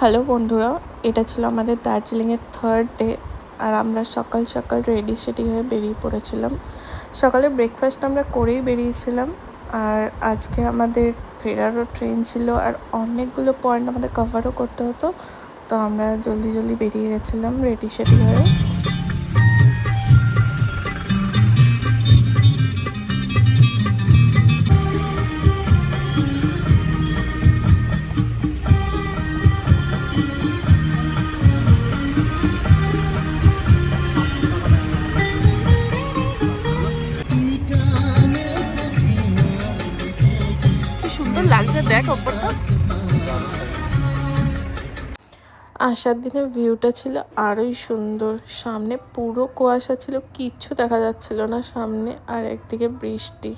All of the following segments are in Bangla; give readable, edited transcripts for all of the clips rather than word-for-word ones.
হ্যালো বন্ধুরা, এটা ছিল আমাদের দার্জিলিংয়ের থার্ড ডে। আর আমরা সকাল সকাল রেডি সেডি হয়ে বেরিয়ে পড়েছিলাম। সকালে ব্রেকফাস্ট আমরা করেই বেরিয়েছিলাম। আর আজকে আমাদের ফেরারও ট্রেন ছিল, আর অনেকগুলো পয়েন্ট আমাদের কভারও করতে হতো। তো আমরা জলদি জলদি বেরিয়ে গেছিলাম রেডি সেডি হয়ে। কি সুন্দর লাগছে, দেখ ওপরটা। আসার দিনে ভিউটা ছিল আরোই সুন্দর। সামনে পুরো কুয়াশা ছিল, কিচ্ছু দেখা যাচ্ছিল না সামনে, আর একদিকে বৃষ্টি।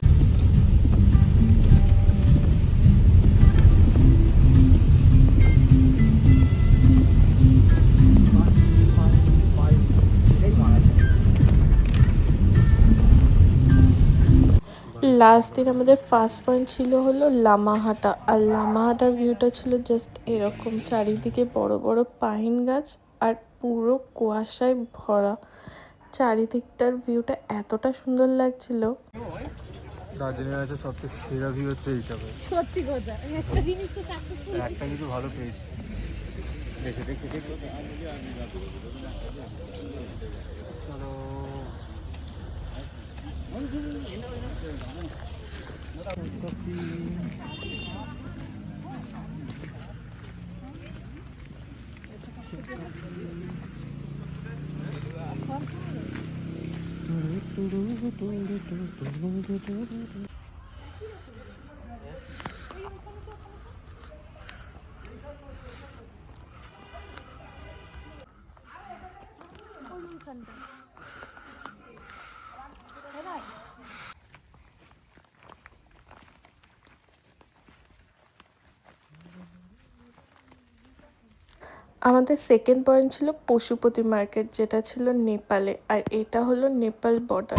লাস্ট দিন আমাদের ফার্স্ট পয়েন্ট ছিল হলো লামাহাটা। আর লামাহাটার ভিউটা ছিল জাস্ট এরকম, চারিদিকে বড় বড় পাইন গাছ আর পুরো কুয়াশায় ভরা। চারিদিকটার ভিউটা এতটা সুন্দর লাগছিল। দার্জিলিং আছে সবচেয়ে সেরা ভিউ হচ্ছে এইটা। সত্যি কথা, একটা জিনিস তো একটা কিছু ভালো পেয়েছি। দেখে দেখে দেখে চলো। আমাদের সেকেন্ড পয়েন্ট ছিল পশুপতি মার্কেট, যেটা ছিল নেপালে। আর এটা হলো নেপাল বর্ডার।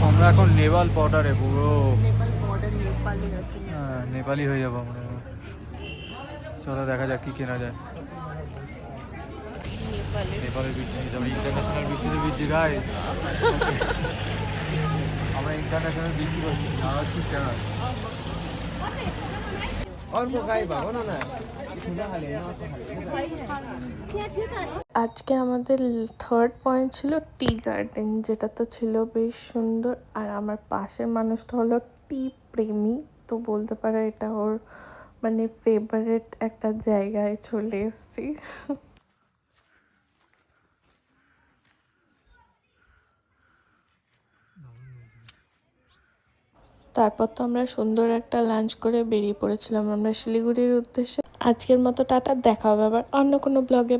আমরা এখন নেপাল বর্ডারে, পুরো নেপাল বর্ডার নেপালে আছে। নেপালি হয়ে যাবো আমরা। চলো দেখা যাক কি কেনা যায়। নেপালের বৃষ্টি যাবে, ইন্টারন্যাশনাল বৃষ্টিতে বৃষ্টি গায়ে। আমরা ইন্টারন্যাশনাল বৃষ্টি করছি, আর কি চাই। আজকে আমাদের থার্ড পয়েন্ট ছিল টি গার্ডেন, যেটা তো ছিল বেশ সুন্দর। আর আমার পাশের মানুষটা হলো টি প্রেমী, তো বলতে পারে এটা ওর মানে ফেভারিট একটা জায়গায় চলে এসেছি। তারপর তো আমরা সুন্দর একটা লাঞ্চ করে বেরিয়ে পড়েছিলাম আমরা শিলিগুড়ির উদ্দেশ্যে। আজকের মতো টাটা, দেখা হবে আবার অন্য কোনো ব্লগে।